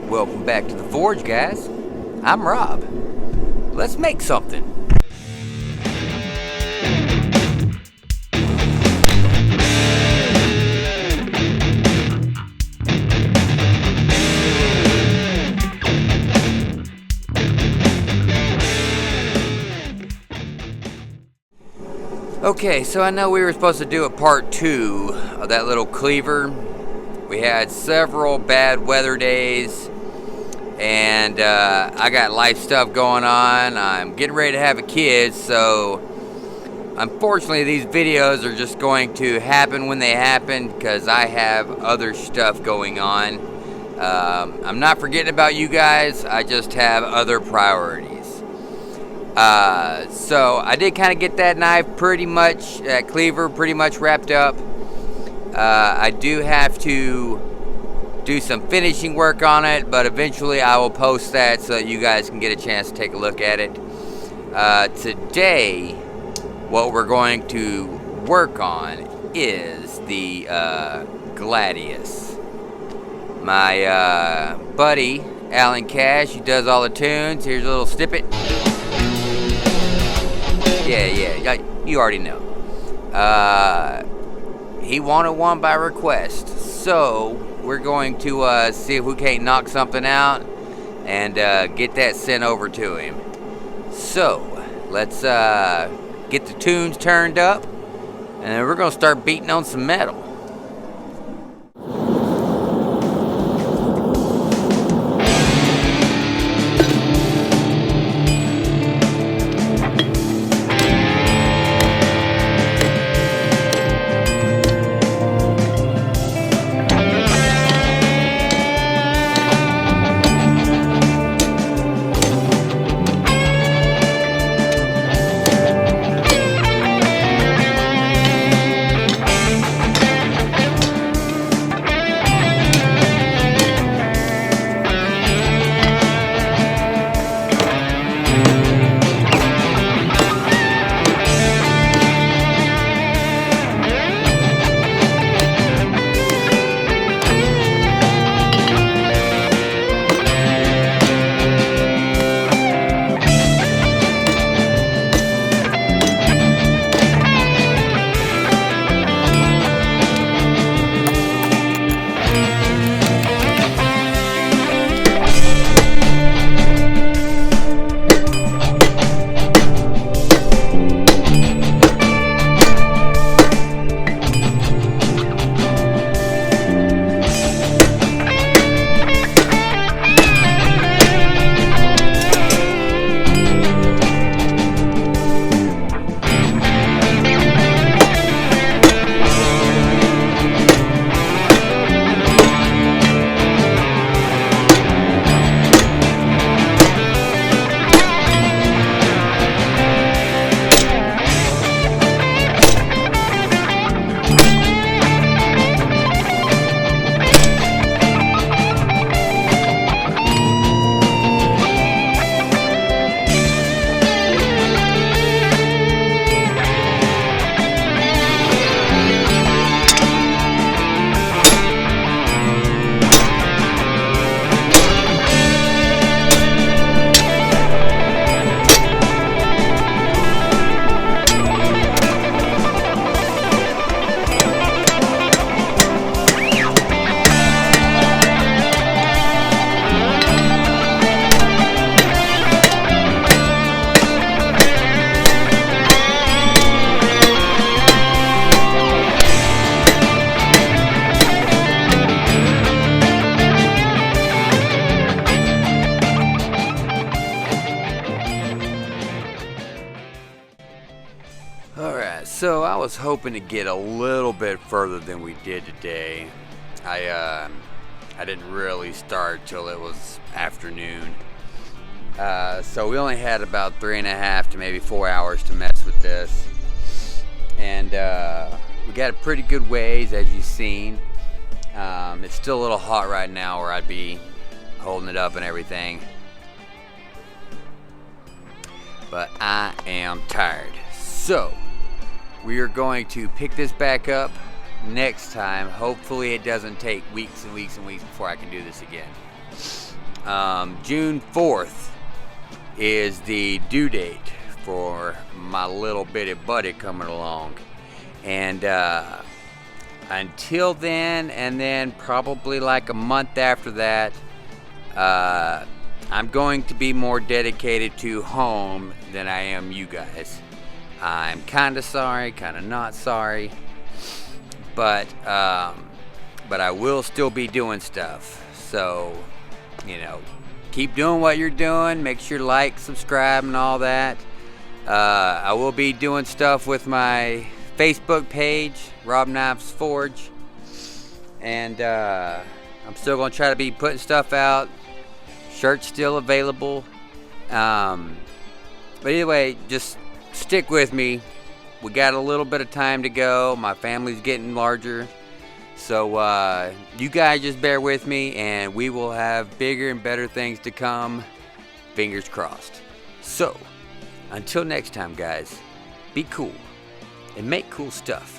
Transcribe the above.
Welcome back to the Forge, guys. I'm Rob. Let's make something. Okay, so I know we were supposed to do a part 2 of that little cleaver. We had several bad weather days, and I got life stuff going on. I'm getting ready to have a kid, so unfortunately these videos are just going to happen when they happen because I have other stuff going on. I'm not forgetting about you guys, I just have other priorities. So I did kind of get that knife that cleaver pretty much wrapped up. I do have to do some finishing work on it, but eventually I will post that so that you guys can get a chance to take a look at it. Today, what we're going to work on is the Gladius. My buddy, Alan Cash, he does all the tunes. Here's a little snippet. Yeah, you already know. He wanted one by request, so we're going to see if we can't knock something out and get that sent over to him. So let's get the tunes turned up, and then we're going to start beating on some metal. So I was hoping to get a little bit further than we did today. I didn't really start till it was afternoon. So we only had about 3.5 to maybe 4 hours to mess with this. And we got a pretty good ways, as you've seen. It's still a little hot right now where I'd be holding it up and everything. But I am tired. So we are going to pick this back up next time. Hopefully it doesn't take weeks and weeks and weeks before I can do this again. June 4th is the due date for my little bitty buddy coming along. And until then, and then probably like a month after that, I'm going to be more dedicated to home than I am you guys. I'm kind of sorry, kind of not sorry, but I will still be doing stuff. So, keep doing what you're doing. Make sure to like, subscribe, and all that. I will be doing stuff with my Facebook page, Rob Knife's Forge, and I'm still going to try to be putting stuff out. Shirts still available. But anyway, just stick with me. We got a little bit of time to go. My family's getting larger. So you guys just bear with me, and we will have bigger and better things to come. Fingers crossed. So, until next time, guys, be cool and make cool stuff.